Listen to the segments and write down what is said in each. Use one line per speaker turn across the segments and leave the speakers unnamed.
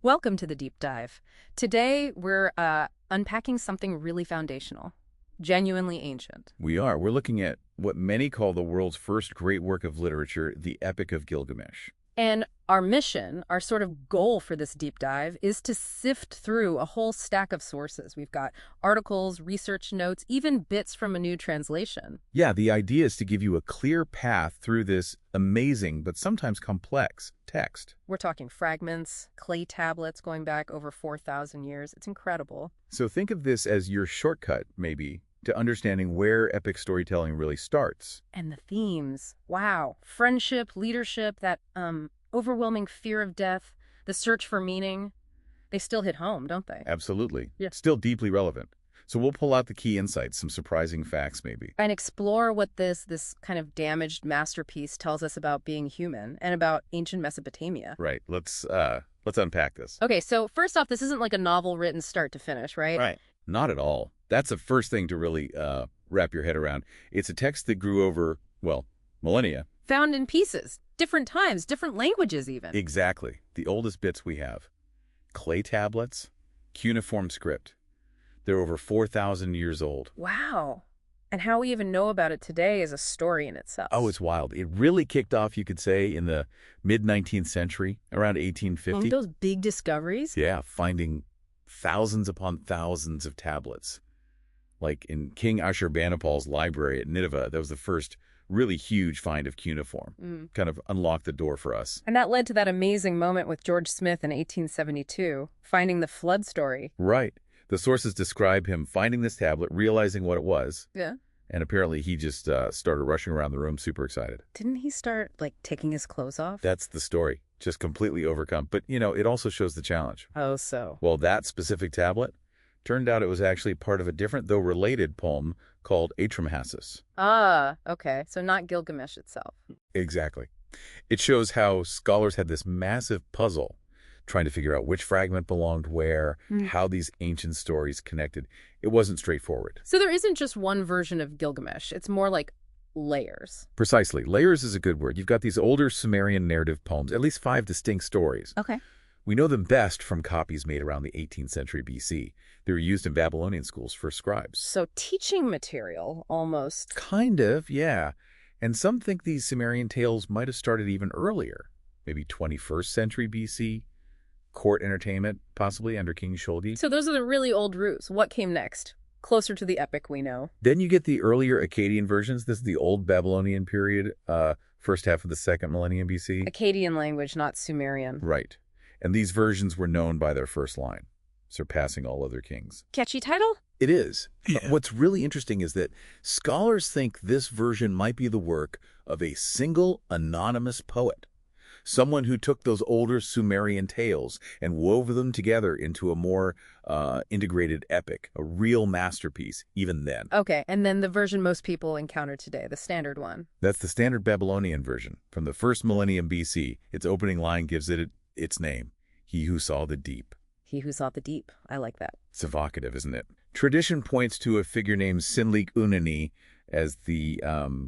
Welcome to the deep dive. Today, we're unpacking something really foundational, genuinely ancient.
We're looking at what many call the world's first great work of literature, the Epic of Gilgamesh.
And our mission, our sort of goal for this deep dive, is to sift through a whole stack of sources. We've got articles, research notes, even bits from a new translation.
Yeah, the idea is to give you a clear path through this amazing but sometimes complex text.
We're talking fragments, clay tablets going back over 4,000 years. It's incredible.
So think of this as your shortcut, maybe, to understanding where epic storytelling really starts.
And the themes, wow. Friendship, leadership, that overwhelming fear of death, the search for meaning, they still hit home, don't they?
Absolutely.
Yeah.
Still deeply relevant. So we'll pull out the key insights, some surprising facts maybe.
And explore what this kind of damaged masterpiece tells us about being human and about ancient Mesopotamia.
Right. Let's unpack this.
Okay, so first off, this isn't like a novel written start to finish, right?
Right. Not at all. That's the first thing to really wrap your head around. It's a text that grew over, well, millennia.
Found in pieces, different times, different languages even.
Exactly. The oldest bits we have. Clay tablets, cuneiform script. They're over 4,000 years old.
Wow. And how we even know about it today is a story in itself.
Oh, it's wild. It really kicked off, you could say, in the mid-19th century, around 1850.
And those big discoveries?
Yeah, finding thousands upon thousands of tablets. Like in King Ashurbanipal's library at Nineveh, that was the first really huge find of cuneiform. Kind of unlocked the door for us.
And that led to that amazing moment with George Smith in 1872, finding the flood story.
Right. The sources describe him finding this tablet, realizing what it was.
Yeah.
And apparently he just started rushing around the room, super excited.
Didn't he start, like, taking his clothes off?
That's the story. Just completely overcome. But, it also shows the challenge.
Oh, so.
Well, that specific tablet, turned out it was actually part of a different, though related poem called Atrahasis.
Ah, okay. So not Gilgamesh itself.
Exactly. It shows how scholars had this massive puzzle trying to figure out which fragment belonged where, how these ancient stories connected. It wasn't straightforward.
So there isn't just one version of Gilgamesh. It's more like layers.
Precisely. Layers is a good word. You've got these older Sumerian narrative poems, at least 5 distinct stories.
Okay.
We know them best from copies made around the 18th century BC. They were used in Babylonian schools for scribes.
So teaching material, almost.
Kind of, yeah. And some think these Sumerian tales might have started even earlier, maybe 21st century BC, court entertainment, possibly under King Shulgi.
So those are the really old roots. What came next? Closer to the epic we know.
Then you get the earlier Akkadian versions. This is the old Babylonian period, first half of the second millennium BC.
Akkadian language, not Sumerian.
Right. And these versions were known by their first line, surpassing all other kings.
Catchy title?
It is.
Yeah.
What's really interesting is that scholars think this version might be the work of a single anonymous poet, someone who took those older Sumerian tales and wove them together into a more integrated epic, a real masterpiece, even then.
Okay, and then the version most people encounter today, the standard one.
That's the standard Babylonian version from the first millennium BC. Its opening line gives it its name, He Who Saw the Deep.
He who saw the deep. I like that.
It's evocative, isn't it? Tradition points to a figure named Sinlik Unani as the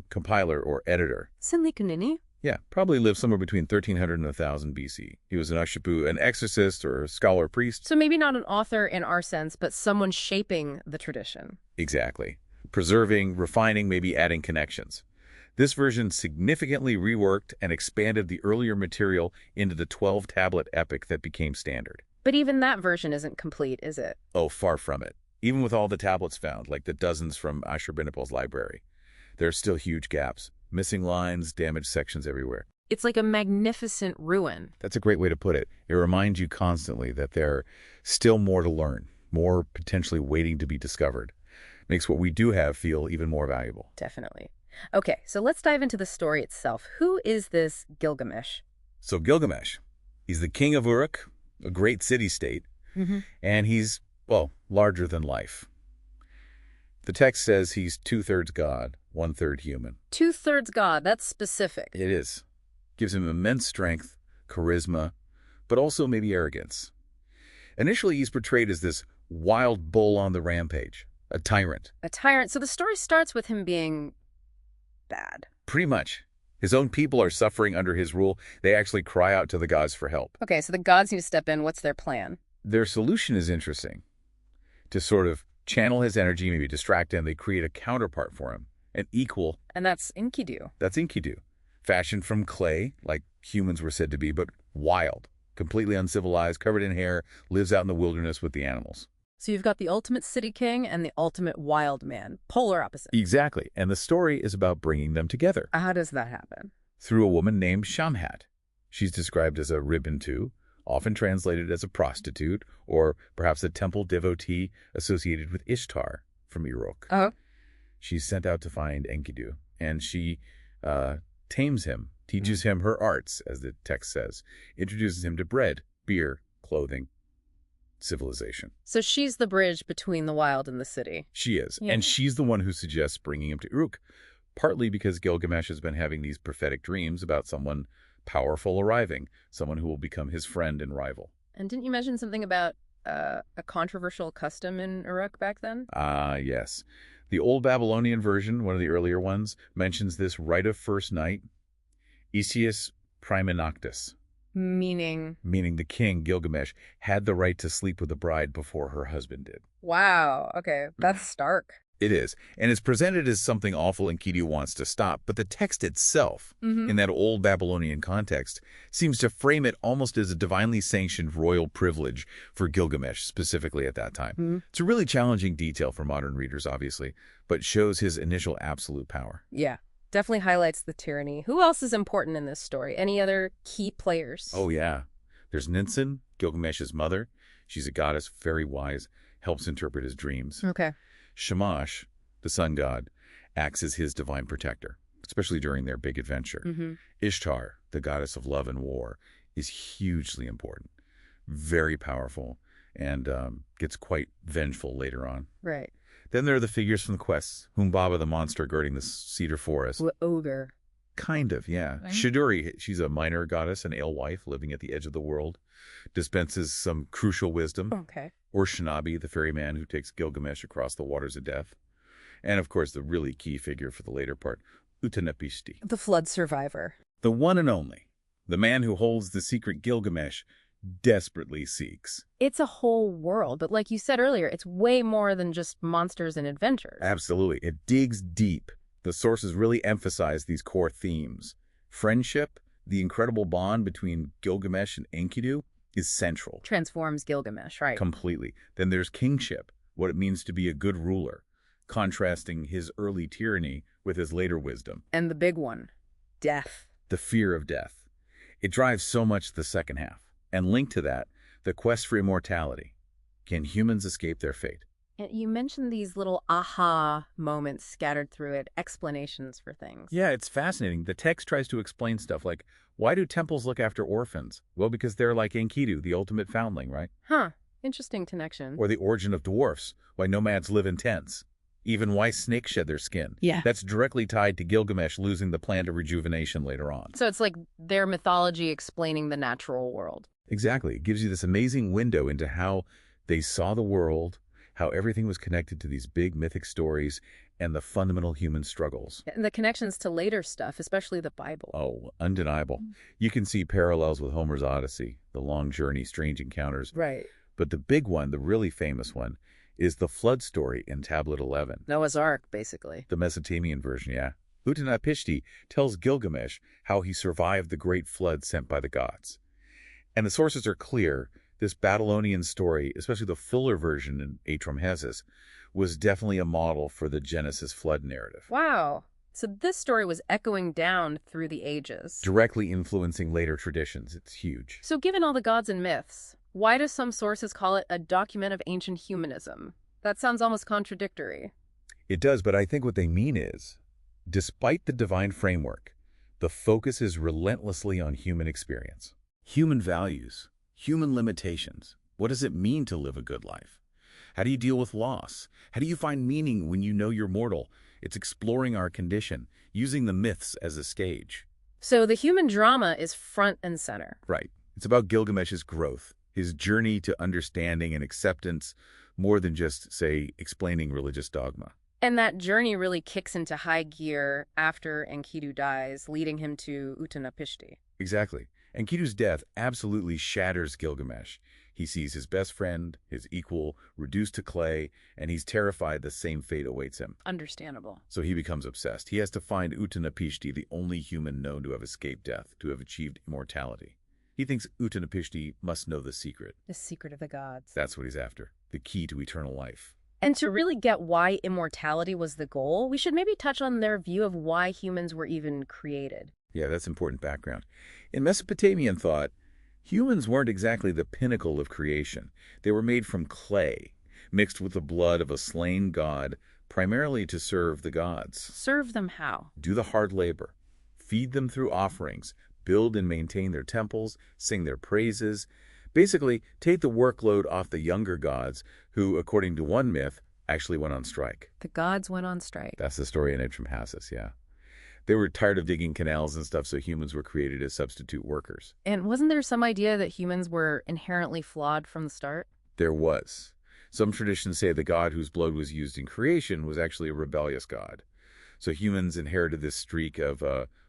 compiler or editor.
Sinlikunini?
Yeah, probably lived somewhere between 1300 and 1000 BC. He was an Ushbu, an exorcist or a scholar priest.
So maybe not an author in our sense, but someone shaping the tradition.
Exactly. Preserving, refining, maybe adding connections. This version significantly reworked and expanded the earlier material into the 12-tablet epic that became standard.
But even that version isn't complete, is it?
Oh, far from it. Even with all the tablets found, like the dozens from Ashurbanipal's library, there are still huge gaps, missing lines, damaged sections everywhere.
It's like a magnificent ruin.
That's a great way to put it. It reminds you constantly that there's still more to learn, more potentially waiting to be discovered. Makes what we do have feel even more valuable.
Definitely. Okay, so let's dive into the story itself. Who is this Gilgamesh?
So Gilgamesh, he's the king of Uruk, a great city-state, and he's, well, larger than life. The text says he's 2/3 God, 1/3 human.
2/3 God, that's specific.
It is. Gives him immense strength, charisma, but also maybe arrogance. Initially, he's portrayed as this wild bull on the rampage, a tyrant.
A tyrant. So the story starts with him being bad.
Pretty much. His own people are suffering under his rule. They actually cry out to the gods for help.
Okay, so the gods need to step in. What's their plan?
Their solution is interesting. To sort of channel his energy, maybe distract him, they create a counterpart for him, an equal.
And that's Enkidu.
That's Enkidu, fashioned from clay, like humans were said to be, but wild, completely uncivilized, covered in hair, lives out in the wilderness with the animals.
So you've got the ultimate city king and the ultimate wild man, polar opposite.
Exactly, and the story is about bringing them together.
How does that happen?
Through a woman named Shamhat. She's described as a Ribantu, often translated as a prostitute, or perhaps a temple devotee associated with Ishtar from Uruk.
Oh.
She's sent out to find Enkidu, and she tames him, teaches him her arts, as the text says, introduces him to bread, beer, clothing, civilization.
So she's the bridge between the wild and the city.
She is,
Yeah.
and she's the one who suggests bringing him to Uruk, partly because Gilgamesh has been having these prophetic dreams about someone powerful arriving, someone who will become his friend and rival.
And didn't you mention something about a controversial custom in Uruk back then?
Yes. The old Babylonian version, one of the earlier ones, mentions this rite of first night, Isius Priminoctus,
Meaning,
meaning the king, Gilgamesh, had the right to sleep with the bride before her husband did.
wow, okay, that's stark.
It is, and it's presented as something awful Enkidu wants to stop, but the text itself, in that old Babylonian context, seems to frame it almost as a divinely sanctioned royal privilege for Gilgamesh, specifically at that time. It's a really challenging detail for modern readers, obviously, but shows his initial absolute power.
Yeah, definitely highlights the tyranny. Who else is important in this story? Any other key players?
Oh, yeah. There's Ninsun, Gilgamesh's mother. She's a goddess, very wise, helps interpret his dreams.
Okay.
Shamash, the sun god, acts as his divine protector, especially during their big adventure. Ishtar, the goddess of love and war, is hugely important, very powerful, and gets quite vengeful later on.
Right.
Then there are the figures from the quests, Humbaba the monster guarding the cedar forest.
Ogre.
Kind of, yeah.
Right.
Shiduri, she's a minor goddess, an alewife living at the edge of the world, dispenses some crucial wisdom.
Okay.
Or Shinabi, the ferryman who takes Gilgamesh across the waters of death. And, of course, the really key figure for the later part, Utanapishti.
The flood survivor.
The one and only. The man who holds the secret Gilgamesh desperately seeks.
It's a whole world, but like you said earlier, it's way more than just monsters and adventures.
Absolutely. It digs deep. The sources really emphasize these core themes. Friendship, the incredible bond between Gilgamesh and Enkidu, is central.
Transforms Gilgamesh, right?
Completely. Then there's kingship, what it means to be a good ruler, contrasting his early tyranny with his later wisdom.
And the big one, death.
The fear of death. It drives so much the second half. And linked to that, the quest for immortality. Can humans escape their fate?
And you mentioned these little aha moments scattered through it, explanations for things.
Yeah, it's fascinating. The text tries to explain stuff like, why do temples look after orphans? Well, because they're like Enkidu, the ultimate foundling, right?
Huh. Interesting connection.
Or the origin of dwarfs, why nomads live in tents. Even why snakes shed their skin.
Yeah.
That's directly tied to Gilgamesh losing the plant of rejuvenation later on.
So it's like their mythology explaining the natural world.
Exactly. It gives you this amazing window into how they saw the world, how everything was connected to these big mythic stories, and the fundamental human struggles.
And the connections to later stuff, especially the Bible.
Oh, undeniable. You can see parallels with Homer's Odyssey, the long journey, strange encounters.
Right.
But the big one, the really famous one, is the flood story in Tablet 11.
Noah's Ark, basically.
The Mesopotamian version, yeah. Utanapishti tells Gilgamesh how he survived the great flood sent by the gods. And the sources are clear. This Babylonian story, especially the fuller version in Atram-Hesis, was definitely a model for the Genesis flood narrative.
Wow. So this story was echoing down through the ages.
Directly influencing later traditions. It's huge.
So given all the gods and myths, why do some sources call it a document of ancient humanism? That sounds almost contradictory.
It does, but I think what they mean is, despite the divine framework, the focus is relentlessly on human experience. Human values, human limitations. What does it mean to live a good life? How do you deal with loss? How do you find meaning when you know you're mortal? It's exploring our condition, using the myths as a stage.
So the human drama is front and center.
Right. It's about Gilgamesh's growth, his journey to understanding and acceptance, more than just, say, explaining religious dogma.
And that journey really kicks into high gear after Enkidu dies, leading him to Utnapishti.
Exactly. Enkidu's death absolutely shatters Gilgamesh. He sees his best friend, his equal, reduced to clay, and he's terrified the same fate awaits him.
Understandable.
So he becomes obsessed. He has to find Utnapishti, the only human known to have escaped death, to have achieved immortality. He thinks Utnapishti must know the secret.
The secret of the gods.
That's what he's after, the key to eternal life.
And to really get why immortality was the goal, we should maybe touch on their view of why humans were even created.
Yeah, that's important background. In Mesopotamian thought, humans weren't exactly the pinnacle of creation. They were made from clay, mixed with the blood of a slain god, primarily to serve the gods.
Serve them how?
Do the hard labor. Feed them through offerings. Build and maintain their temples. Sing their praises. Basically, take the workload off the younger gods who, according to one myth, actually went on strike.
The gods went on strike.
That's the story in Hatshepsut, yeah. They were tired of digging canals and stuff, so humans were created as substitute workers.
And wasn't there some idea that humans were inherently flawed from the start?
There was. Some traditions say the god whose blood was used in creation was actually a rebellious god. So humans inherited this streak of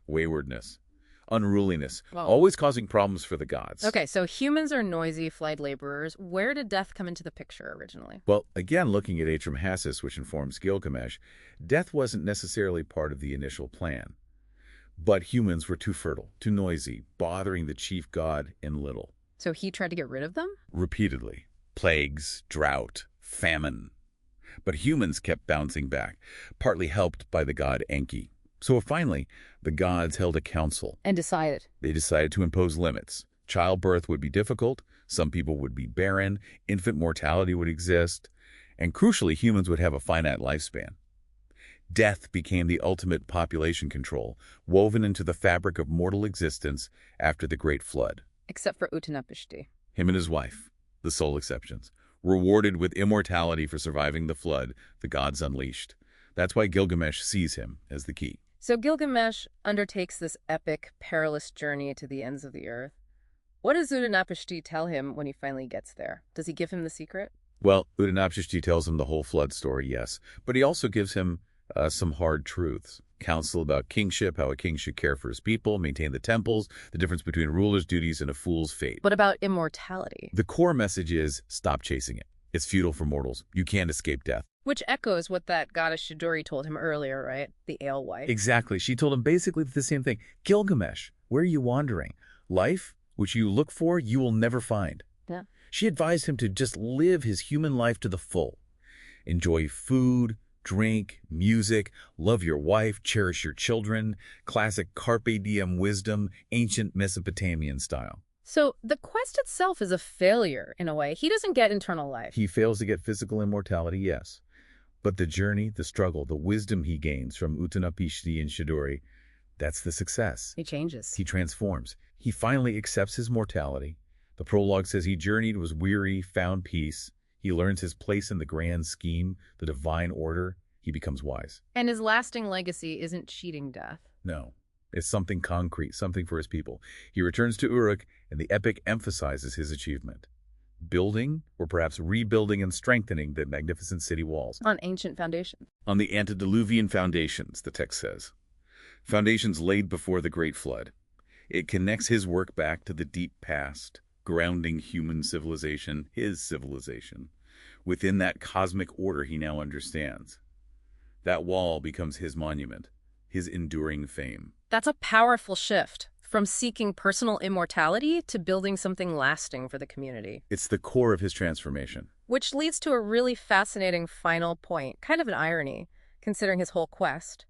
waywardness, unruliness, always causing problems for the gods.
Okay, so humans are noisy, flight laborers. Where did death come into the picture originally?
Well, again, looking at Hatshepsut, which informs Gilgamesh, death wasn't necessarily part of the initial plan. But humans were too fertile, too noisy, bothering the chief god in little.
So he tried to get rid of them?
Repeatedly. Plagues, drought, famine. But humans kept bouncing back, partly helped by the god Enki. So finally, the gods held a council.
And decided?
They decided to impose limits. Childbirth would be difficult, some people would be barren, infant mortality would exist, and crucially, humans would have a finite lifespan. Death became the ultimate population control, woven into the fabric of mortal existence after the Great Flood.
Except for Utnapishti.
Him and his wife, the sole exceptions, rewarded with immortality for surviving the flood, the gods unleashed. That's why Gilgamesh sees him as the key.
So Gilgamesh undertakes this epic, perilous journey to the ends of the earth. What does Utnapishti tell him when he finally gets there? Does he give him the secret?
Well, Utnapishti tells him the whole flood story, yes. But he also gives him some hard truths. Counsel about kingship, how a king should care for his people, maintain the temples, the difference between ruler's duties and a fool's fate.
What about immortality?
The core message is, stop chasing it. It's futile for mortals. You can't escape death.
Which echoes what that goddess Shiduri told him earlier, right? The alewife.
Exactly. She told him basically the same thing. Gilgamesh, where are you wandering? Life, which you look for, you will never find.
Yeah.
She advised him to just live his human life to the full. Enjoy food, drink, music, love your wife, cherish your children, classic carpe diem wisdom, ancient Mesopotamian style.
So the quest itself is a failure, in a way. He doesn't get eternal life.
He fails to get physical immortality, yes. But the journey, the struggle, the wisdom he gains from Utnapishti and Shiduri, that's the success.
He changes.
He transforms. He finally accepts his mortality. The prologue says he journeyed, was weary, found peace. He learns his place in the grand scheme, the divine order. He becomes wise.
And his lasting legacy isn't cheating death.
No. It's something concrete, something for his people. He returns to Uruk, and the epic emphasizes his achievement. Building, or perhaps rebuilding and strengthening the magnificent city walls.
On ancient foundations.
On the antediluvian foundations, the text says. Foundations laid before the Great Flood. It connects his work back to the deep past, grounding human civilization, his civilization, within that cosmic order he now understands. That wall becomes his monument, his enduring fame.
That's a powerful shift. From seeking personal immortality to building something lasting for the community.
It's the core of his transformation.
Which leads to a really fascinating final point, kind of an irony, considering his whole quest.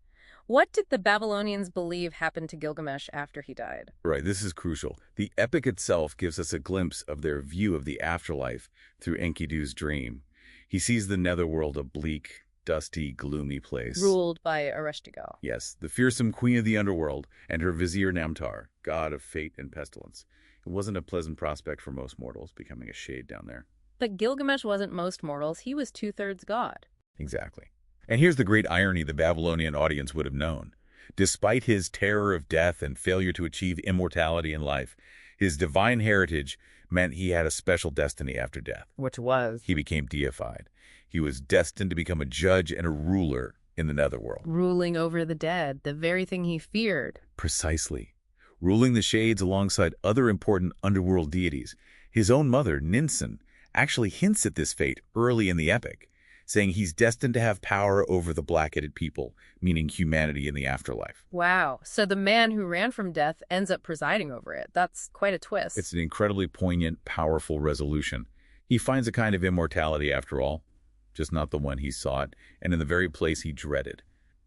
What did the Babylonians believe happened to Gilgamesh after he died?
Right, this is crucial. The epic itself gives us a glimpse of their view of the afterlife through Enkidu's dream. He sees the netherworld a bleak, dusty, gloomy place.
Ruled by Ereshkigal.
Yes, the fearsome queen of the underworld and her vizier Namtar, god of fate and pestilence. It wasn't a pleasant prospect for most mortals, becoming a shade down there.
But Gilgamesh wasn't most mortals. He was 2/3 god.
Exactly. And here's the great irony the Babylonian audience would have known. Despite his terror of death and failure to achieve immortality in life, his divine heritage meant he had a special destiny after death.
Which was
He became deified. He was destined to become a judge and a ruler in the netherworld.
ruling over the dead, the very thing he feared.
Precisely. Ruling the shades alongside other important underworld deities. His own mother, Ninsun, actually hints at this fate early in the epic, saying he's destined to have power over the black-headed people, meaning humanity in the afterlife.
Wow. So the man who ran from death ends up presiding over it. That's quite a twist.
It's an incredibly poignant, powerful resolution. He finds a kind of immortality after all, just not the one he sought, and in the very place he dreaded.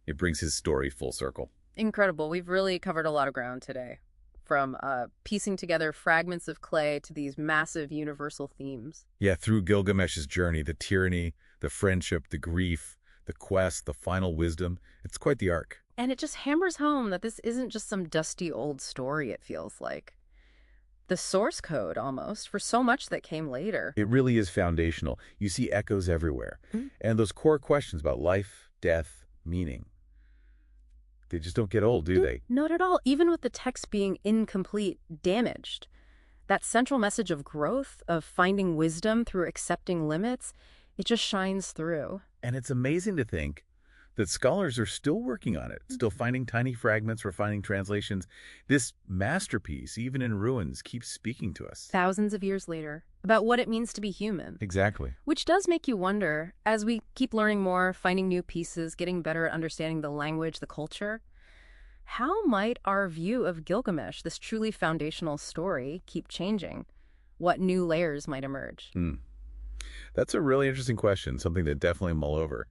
It brings his story full circle.
Incredible. We've really covered a lot of ground today, from piecing together fragments of clay to these massive universal themes.
Yeah, through Gilgamesh's journey, the tyranny, the friendship, the grief, the quest, the final wisdom, it's quite the arc.
And it just hammers home that this isn't just some dusty old story, it feels like. The source code, almost, for so much that came later.
It really is foundational. You see echoes everywhere. And those core questions about life, death, meaning, they just don't get old, do they?
Not at all. Even with the text being incomplete, damaged. That central message of growth, of finding wisdom through accepting limits, it just shines through.
And it's amazing to think that scholars are still working on it, still finding tiny fragments, refining translations. This masterpiece, even in ruins, keeps speaking to us.
Thousands of years later, about what it means to be human.
Exactly.
Which does make you wonder, as we keep learning more, finding new pieces, getting better at understanding the language, the culture, how might our view of Gilgamesh, this truly foundational story, keep changing? What new layers might emerge?
That's a really interesting question, something to definitely mull over.